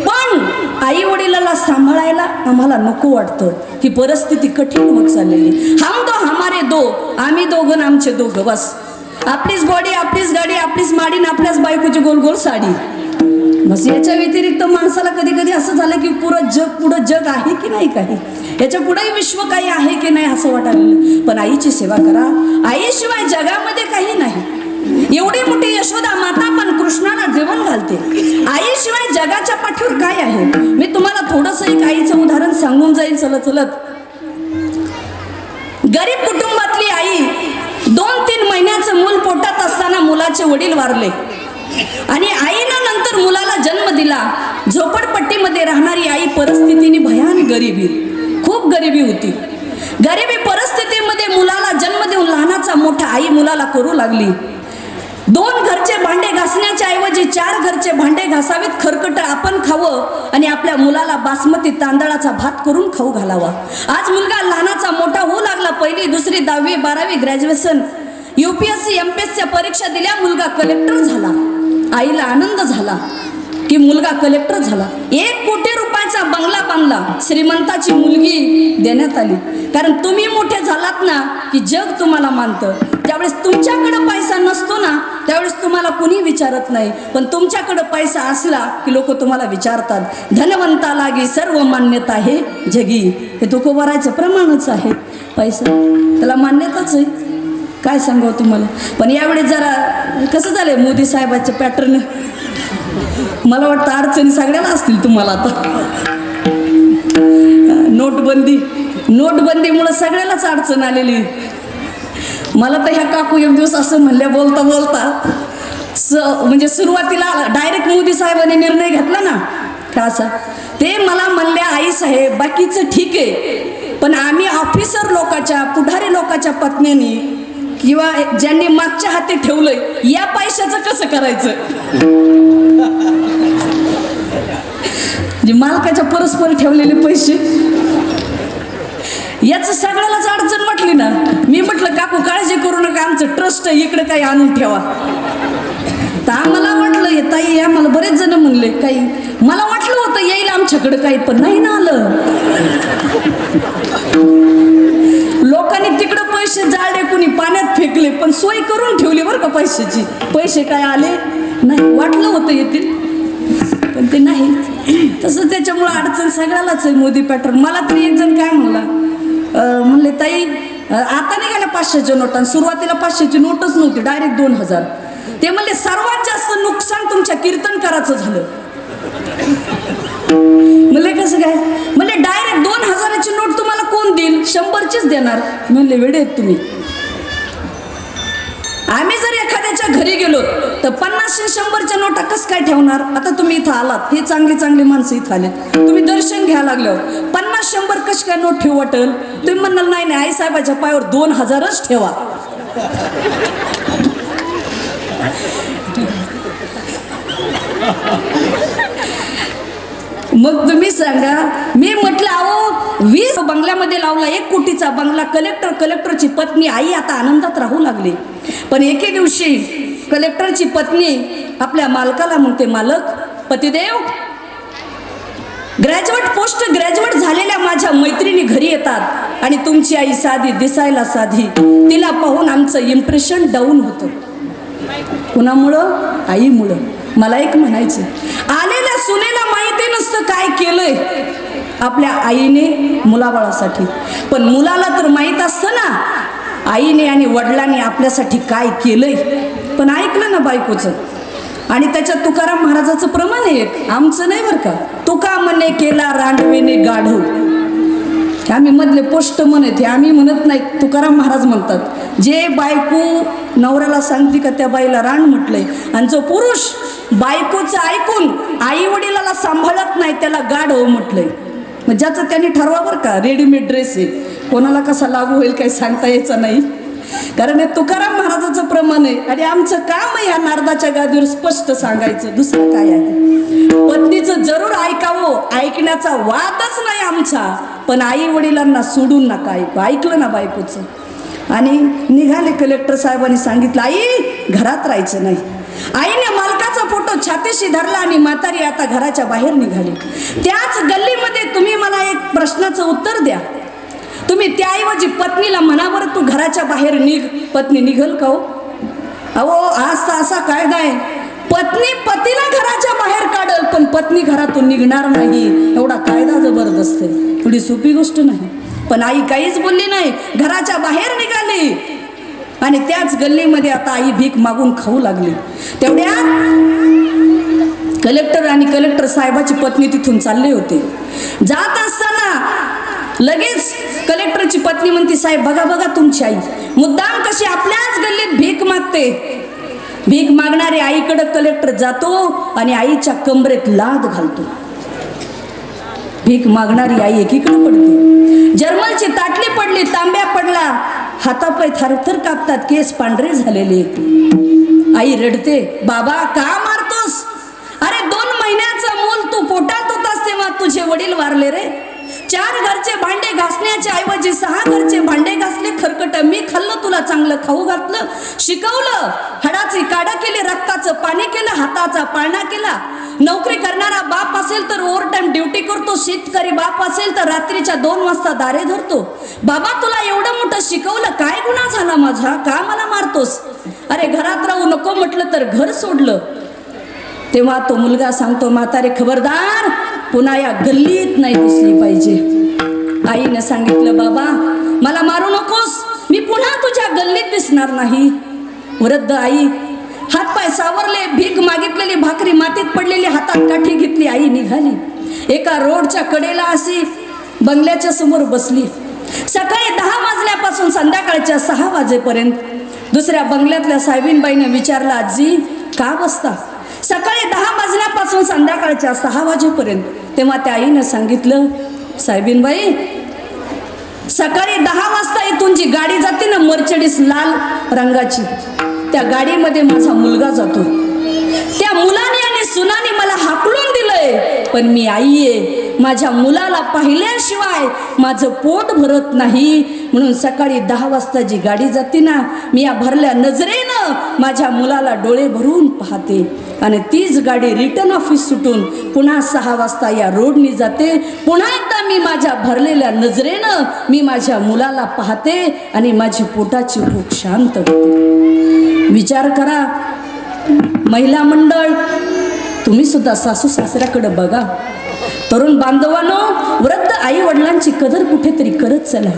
पण आई वडिलाला सांभाळायला आम्हाला नको वाटतं. ही परिस्थिती कठीण होत चाललेली. हम दो हमारे दो, आम्ही दोघं आमचे दोघं, बस. आपलीच बॉडी, आपलीच गाडी, आपलीच माडी, आपल्याच बायकोची गोल गोल साडी, बस. याच्या व्यतिरिक्त माणसाला कधी कधी असं झालं की पुढं जग आहे की नाही, काही याच्या पुढेही विश्व काही आहे की नाही असं वाटायला. पण आईची सेवा करा. आईशिवाय जगामध्ये काही नाही. एवढी मोठी यशोदा माता पण कृष्णाला जेवण घालते. आईशिवाय जगाच्या पाठीवर काय आहे? मी तुम्हाला थोडंसं एक आईचं उदाहरण सांगून जाईल चलत चलत. गरीब कुटुंबातली आई, 2-3 महिन्याचं मूल पोटात असताना मुलाचे वडील वारले आणि आईनं नंतर मुलाला जन्म दिला. झोपडपट्टीमध्ये राहणारी आई, परिस्थितीने भयान गरिबी, खूप गरिबी होती. गरिबी परिस्थितीमध्ये मुलाला जन्म देऊन लहानाचा मोठा आई मुलाला करू लागली. 2 घरचे भांडे घासण्याच्या ऐवजी 4 घरचे भांडे घासावेत, खरकट आपण खावं आणि आपल्या मुलाला बासमती तांदळाचा भात करून खाऊ घालावा. आज मुलगा लहानाचा मोठा होऊ लागला. 1ली, 2री, 10वी, 12वी, ग्रॅज्युएशन, UPSC MPSCच्या परीक्षा दिल्या. मुलगा कलेक्टर झाला. आईला आनंद झाला की मुलगा कलेक्टर झाला. 1 कोटी रुपयाचा बंगला बांधला. श्रीमंताची मुलगी देण्यात आली. कारण तुम्ही मोठे झालात ना की जग तुम्हाला मानतं. ज्यावेळेस तुमच्याकडे पैसा नसतो ना त्यावेळेस तुम्हाला कुणी विचारत नाही, पण तुमच्याकडे पैसा असला की लोक तुम्हाला विचारतात. धनवंता लागी सर्व मान्यता आहे जगी. हे तुकोबारायचं प्रमाणच आहे. पैसा त्याला मान्यताच आहे. काय सांगावं तुम्हाला. पण यावेळेस जरा कसं झालंय मोदी साहेबांचं पॅटर्न, मला वाटतं अडचणी सगळ्याला असतील तुम्हाला. आता नोटबंदीमुळे सगळ्यालाच अडचण आलेली. मला तर ह्या काकू एक दिवस असं म्हणल्या बोलता बोलता, म्हणजे सुरुवातीला डायरेक्ट मोदी साहेबांनी निर्णय घेतला ना असा, ते मला म्हणल्या, आई साहेब बाकीचं ठीक आहे, पण आम्ही ऑफिसर लोकांच्या, पुढारी लोकांच्या पत्नींनी किंवा ज्यांनी मागच्या हाती ठेवलंय या पैशाचं कसं करायचं? जे मालकाच्या परस्पर ठेवलेले पैसे, याच सगळ्यालाच अडचण वाटली ना. मी म्हटलं काकू काळजी करू नका, आमचं ट्रस्ट इकडे काही आणून ठेवा. तर आम्हाला वाटलं हे ताई, आम्हाला बरेच जण म्हणले काही, मला वाटलं होतं येईल आमच्याकडे काही, पण नाही ना आलं. लोकांनी तिकडं पैसे जाळले, कुणी पाण्यात फेकले, पण सोय करून ठेवली बरं का पैशाची. पैसे काय आले नाही, वाटलं होतं येतील पण ते नाही. तसं त्याच्यामुळं अडचण सगळ्यालाच आहे मोदी पॅटर्न. मला तरी एक जण काय म्हणले, ताई आता नाही गेल्या 500च्या नोटा, सुरुवातीला 500ची नोटच नव्हती, डायरेक्ट 2000. ते म्हणले सर्वात जास्त नुकसान तुमच्या कीर्तनकाराचं झालं. म्हणले कसं काय? म्हणले डायरेक्ट 2000ची नोट तुम्हाला कोण देईल? 100चीच देणार. म्हणले वेडे आहेत तुम्ही. आम्ही जर एखाद्याच्या घरी गेलो तर 50-100च्या नोटा कसं काय ठेवणार? आता तुम्ही इथं आलात, हे चांगली माणसं इथं आले, तुम्ही दर्शन घ्यायला लागल्यावर 50-100 कशी काय नोट ठेवू वाटेल? तुम्ही म्हणाल नाही आई साहेबाच्या पायावर 2000च ठेवा. मग तुम्ही सांगा. मी म्हटलं अहो 20 बंगल्यामध्ये लावला, 1 कोटीचा बंगला, कलेक्टरची पत्नी आई आता आनंदात राहू लागली. पण एके दिवशी कलेक्टरची पत्नी आपल्या मालकाला म्हणते, मालक, पतिदेव, पोस्ट ग्रॅज्युएट झालेल्या माझ्या मैत्रिणी घरी येतात आणि तुमची आई साधी, दिसायला साधी, तिला पाहून आमचं इम्प्रेशन डाऊन होतं. कुणामुळं? आईमुळं. मला एक म्हणायचं, आलेल्या सुनेला माहिती नसतं काय केलंय आपल्या आईने मुलाबाळासाठी, पण मुलाला तर माहीत असतं ना आईने आणि वडिलांनी आपल्यासाठी काय केलंय, पण ऐकलं ना बायकोचं. आणि त्याच्यात तुकाराम महाराजाचं प्रमाण आहे एक, आमचं नाही बरं का. तुका म्हणे केला रांडवेने गाढव. आम्ही मधले पोस्ट म्हणत, आम्ही म्हणत नाही, तुकाराम महाराज म्हणतात. जे बायको नवऱ्याला सांगते का त्या बाईला रान म्हटलंय, आणि जो पुरुष बायकोचं ऐकून आई वडिलाला सांभाळत नाही त्याला गाढव म्हटलंय. मग ज्याचं त्यांनी ठरवा बरं का. रेडीमेड ड्रेस आहे, कोणाला कसा लागू होईल काही सांगता यायचं नाही, कारण हे तुकाराम महाराजाचं प्रमाण आहे. आणि आमचं काम आहे या नारदाच्या गादीवर स्पष्ट सांगायचं, दुसरं काय आहे. पत्नीचं जरूर ऐकावं, ऐकण्याचा वादच नाही आमचा, पण आई वडिलांना सोडून नका ऐकू. ऐकलं ना बायकोचं. आणि निघाले कलेक्टर साहेबांनी सांगितलं, आई घरात राहायचं नाही. आईने मालकाचा फोटो छातीशी धरला आणि म्हातारी आता घराच्या बाहेर निघाली. त्याच गल्लीमध्ये तुम्ही मला एक प्रश्नाचं उत्तर द्या. तुम्ही त्याऐवजी पत्नीला म्हणावर तू घराच्या बाहेर निघ, पत्नी निघल का हो? अहो आज तर असा कायदा आहे, पत्नी पतीला घराच्या बाहेर काढल पण पत्नी घरातून निघणार नाही. एवढा कायदा जबरदस्त आहे, थोडी सोपी गोष्ट नाही. पण आई काहीच बोलली नाही, घराच्या बाहेर निघाली. आणि त्याच गल्लीमध्ये आता आई भीक मागून खाऊ लागली. तेवढ्यात कलेक्टर आणि कलेक्टर साहेबाची पत्नी तिथून चालले होते. जात असताना लगेच कलेक्टरची पत्नी म्हणते, साहेब बघा बघा तुमची आई मुद्दाम कशी आपल्याच गल्लीत भीक मागते. भीक मागणारी आईकडे कलेक्टर जातो आणि आईच्या कमरेत लाद घालतो. भीक मागणारी आई एकीकडे पडते. जर्मलची ताटली पडली, तांब्या पडला, हातापाय थरथर कापतात, केस पांढरे झालेले. आई रडते, बाबा का मारतोस? अरे 2 महिन्याचं मूल तू पोटात होतास तेव्हा तुझे वडील वारले रे. 4 घरचे भांडे घासण्याच्या ऐवजी 6 घरचे भांडे घासले. खरकट मी खाल्लं, तुला चांगलं खाऊ घातलं, शिकवलं, हाडाची काढा केली, रक्ताचं पाणी केलं, हाताचा पाळणा केला. नोकरी करणारा बाप असेल तर ओव्हर टाइम ड्युटी करतो, शेतकरी बाप असेल तर रात्रीच्या 2 वाजता दारे धरतो. बाबा तुला एवढं मोठं शिकवलं, काय गुन्हा झाला माझा, का मला मारतोस? अरे घरात राहू नको म्हटलं तर घर सोडलं. तेव्हा तो मुलगा सांगतो, म्हातारे खबरदार, पुन्हा या गल्लीत नाही दिसली पाहिजे. आईने सांगितलं, बाबा मला मारू नकोस, मी पुन्हा तुझ्या गल्लीत दिसणार नाही. वृद्ध आई हातपाय सावरले, भीक मागितलेली भाकरी मातीत पडलेली, हातात काठी घेतली, आई निघाली. एका रोडच्या कडेला अशी बंगल्याच्या समोर बसली. सकाळी 10 वाजल्यापासून संध्याकाळच्या 6 वाजेपर्यंत. दुसऱ्या बंगल्यातल्या साहेबीनबाईने विचारलं, आजी का बसता? सकाळी 10 वाजल्यापासून संध्याकाळच्या 6 वाजेपर्यंत. तेव्हा त्या आईनं सांगितलं, साहेबीनबाई सकाळी 10 वाजता इथून जी गाडी जाते ना मर्चडीज लाल रंगाची, त्या गाडीमध्ये माझा मुलगा जातो. त्या मुलाने आणि सुनाने मला हाकलून दिलंय, पण मी आई आहे, माझ्या मुलाला पाहिल्याशिवाय माझं पोट भरत नाही. म्हणून सकाळी 10 वाजता जी गाडी जाते ना, मी या भरल्या नजरेनं माझ्या मुलाला डोळे भरून पाहते. आणि तीच गाडी रिटर्न ऑफिस सुटून पुन्हा 6 वाजता या रोडनी जाते. पुन्हा एकदा मी माझ्या भरलेल्या नजरेनं मी माझ्या मुलाला पाहते आणि माझी पोटाची भूक शांत होते. विचार करा महिला मंडळ, तुम्ही सुद्धा सासू सासऱ्याकडे बघा. तरुण बांधवांनो, वृद्ध आई वडिलांची कदर कुठेतरी करत चला.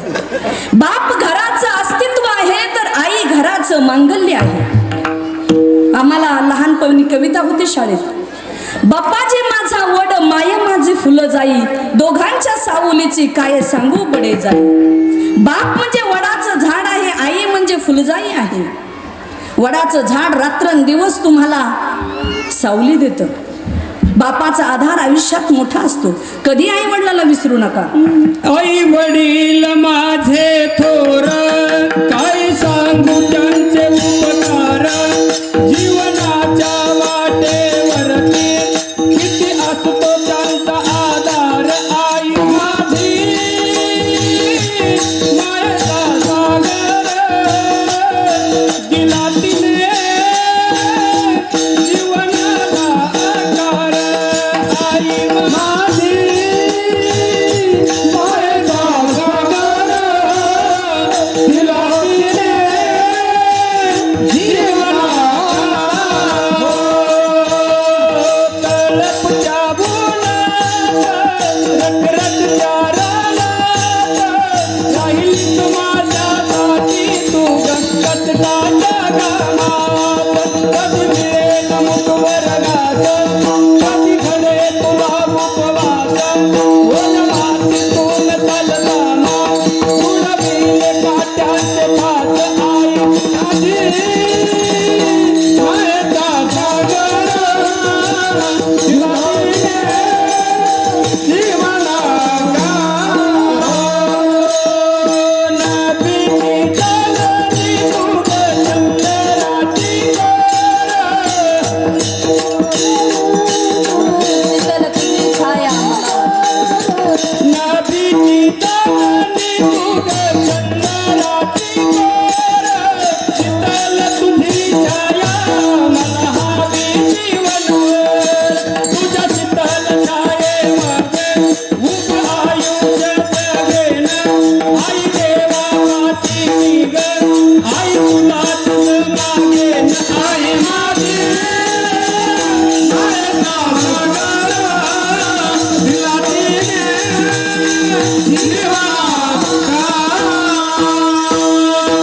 बाप घराचं अस्तित्व आहे तर आई घराचं मांगल्य आहे. आम्हाला लहानपणी कविता होती शाळेत, बाप्पाजी माझा वड माय माझी फुलं जाई, दोघांच्या सावलीची काय सांगू बडे जाई. बाप म्हणजे वडाचं झाड आहे, आई म्हणजे फुलजाई आहे. वडाचं झाड रात्रंदिवस तुम्हाला सावली देतं. बापाचा आधार आयुष्यात मोठा असतो. कधी आई वडिलाला विसरू नका. आई वडील माझे थोर, काय सांगू त्यांचे उपकार. जीवनाच्या वाटेवरती किती असतो त्यांचा आधार. आई माझी मायेचा सागर, दिला तिने जीवनाला आकार. आई माझी मायेचा सागर, शीतल तुझी छाया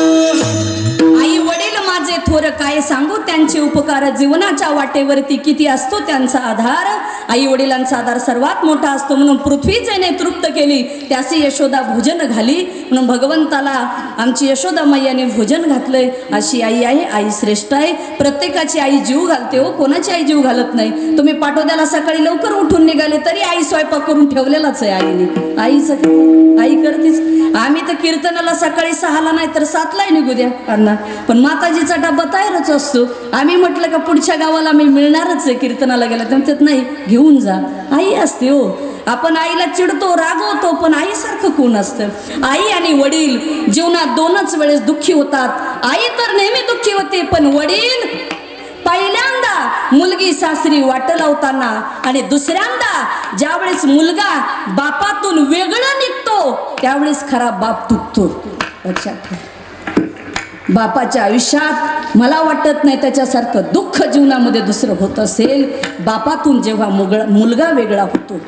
आई वडील माझे थोर काय सांगू त्यांचे उपकार जीवनाच्या वाटेवरती किती असतो त्यांचा आधार आई वडिलांचा आधार सर्वात मोठा असतो म्हणून पृथ्वी जेने तृप्त केली त्यासी यशोदा भोजन घाली म्हणून भगवंताला आमची यशोदा मैयाने भोजन घातलंय अशी आई आहे आई श्रेष्ठ आहे प्रत्येकाची आई जीव घालते हो कोणाची आई जीव घालत नाही तुम्ही पाठोद्याला सकाळी लवकर उठून निघाले तरी आई स्वयंपाक करून ठेवलेलाच आहे आईने आईचं आई करतेच आम्ही तर कीर्तनाला सकाळी 6ला नाही तर 7ला निघू द्या अण्णा पण माताजीचा डबा तयारच असतो आम्ही म्हटलं का पुढच्या गावाला मी मिळणारच आहे कीर्तनाला गेला तर त्यात नाही घेऊन जा आई असते हो आपण आईला चिडतो रागवतो पण आईसारखं कोण असतं आई आणि वडील जीवनात दोनच वेळेस दुःखी होतात आई तर नेहमी दुःखी होते पण वडील पहिल्यांदा मुलगी सासरी वाट लावताना आणि दुसऱ्यांदा ज्यावेळेस मुलगा बापातून वेगळं निघतो त्यावेळेस खरा बाप तुटतो लक्षात ठेवा बापाच्या आयुष्यात मला वाटत नाही त्याच्यासारखं दुःख जीवनामध्ये दुसरं होत असेल बापातून जेव्हा मुलगा वेगळा होतो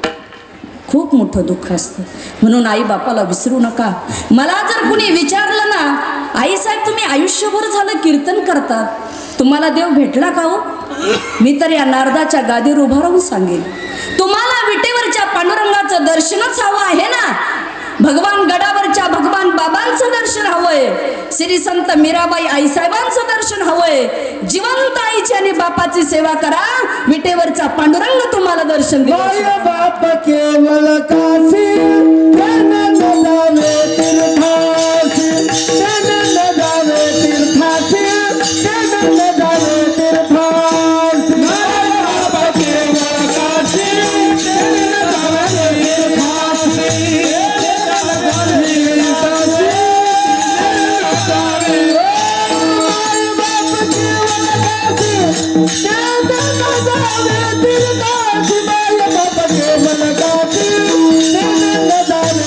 खूप मोठं दुःख असतं म्हणून आई बापाला विसरू नका मला जर कुणी विचारलं ना आई साहेब तुम्ही आयुष्यभर झालं कीर्तन करतात तुम्हाला देव भेटला का हो मी तर या नारदाच्या गादीवर उभा राहून सांगेन तुम्हाला विटेवरच्या पांडुरंगाचं दर्शनच हवं आहे ना भगवान गडावरच्या भगवान बाबांचं दर्शन हवंय श्री संत मीराबाई आईसाहेबांचं दर्शन हवंय जिवंत आईची आणि बापाची सेवा करा विटेवरचा पांडुरंग तुम्हाला दर्शन बाय देईल बाप केवळ काशी त्यानं जावे तीर्थासी त्यानं जावे तीर्थासी त्यानं जावे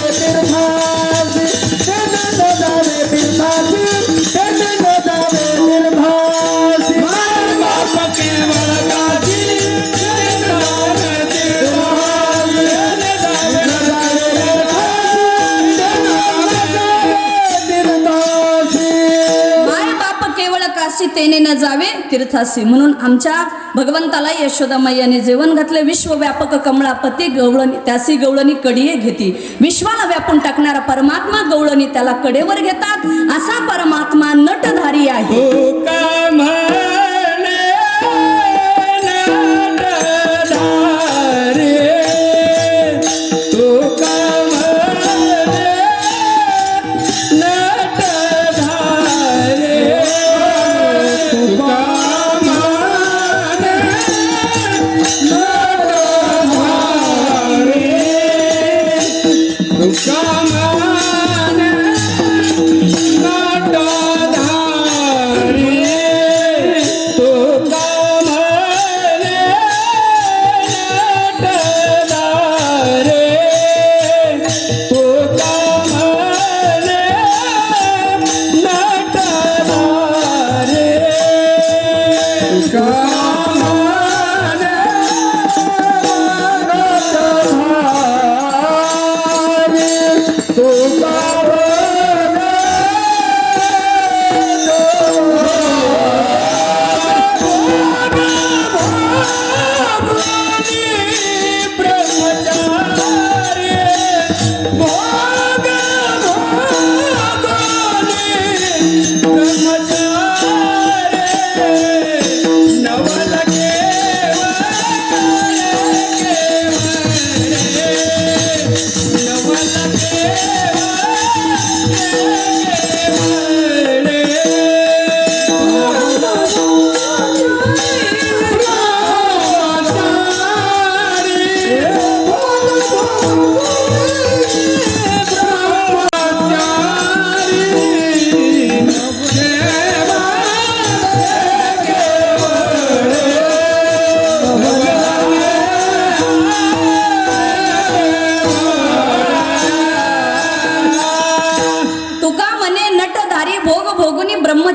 तीर्थासी बाय बाप केवळ काशी त्यानं जावे तीर्थासी तेने न जावे तीर्थासी म्हणून आमच्या भगवंताला यशोदा मैयाने जेवण घातले विश्वव्यापक कमळापती गवळणी त्यासी गवळणी कडिये घेती विश्वाला व्यापून टाकणारा परमात्मा गवळणी त्याला कडेवर घेतात असा परमात्मा नटधारी आहे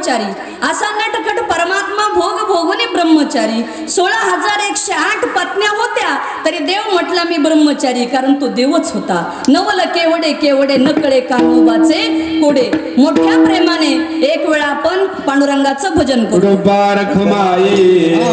ब्रह्मचारी असा नटखट परमात्मा भोग भोगुनी ब्रह्मचारी 16,108 पत्न्या होत्या तरी देव म्हटला मी ब्रह्मचारी कारण तो देवच होता नवल केवडे केवडे नकळे कान्होबाचे कोडे मोठ्या प्रेमाने एक वेळा आपण पांडुरंगाचं भजन करू बारख माये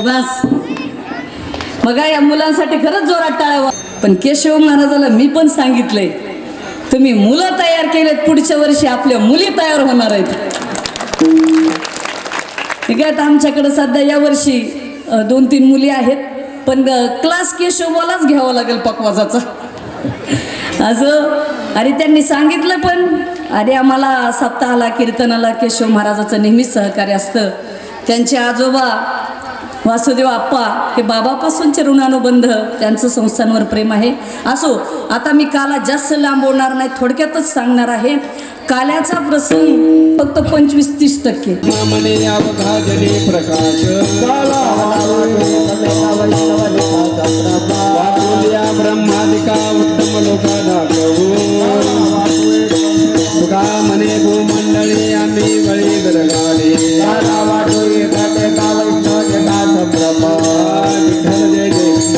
बस बघा या मुलांसाठी खरंच जोरात टाळावा पण केशव महाराजाला मी पण सांगितलंय तुम्ही मुलं तयार केलेत पुढच्या वर्षी आपल्या मुली तयार होणार आहेत ठीक आहे आमच्याकडे सध्या या वर्षी 2-3 मुली आहेत पण क्लास केशवलाच घ्यावा लागेल पकवाजाचा असं अरे त्यांनी सांगितलं पण अरे आम्हाला सप्ताहाला कीर्तनाला केशव महाराजाचं नेहमीच सहकार्य असतं त्यांचे आजोबा वासुदेव आप्पा हे बाबापासूनचे ऋणानुबंध त्यांचं संस्थांवर प्रेम आहे असो आता मी काला जास्त लांबवणार नाही थोडक्यातच सांगणार आहे काल्याचा प्रसंग फक्त 25-30% मने अवघाजने प्रकाश वाकुल्या ब्रह्मादिका उत्तम लोकाना तुका मने भूमंडळी आम्ही वळी गरगाडी विठ्ठल जय जय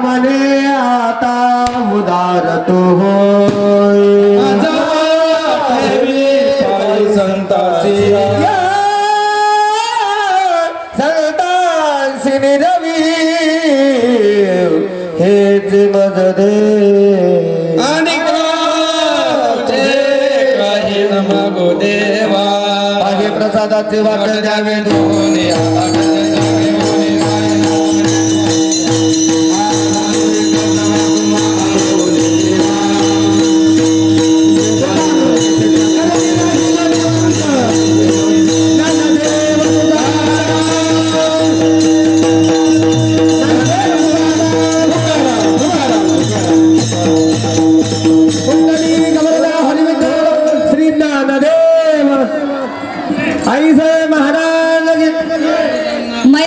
मने आता उदार तो होय संतांसी निरवी हेच मज दे आणि काही न मागो देवा प्रसादाचे वाटत द्यावे दोन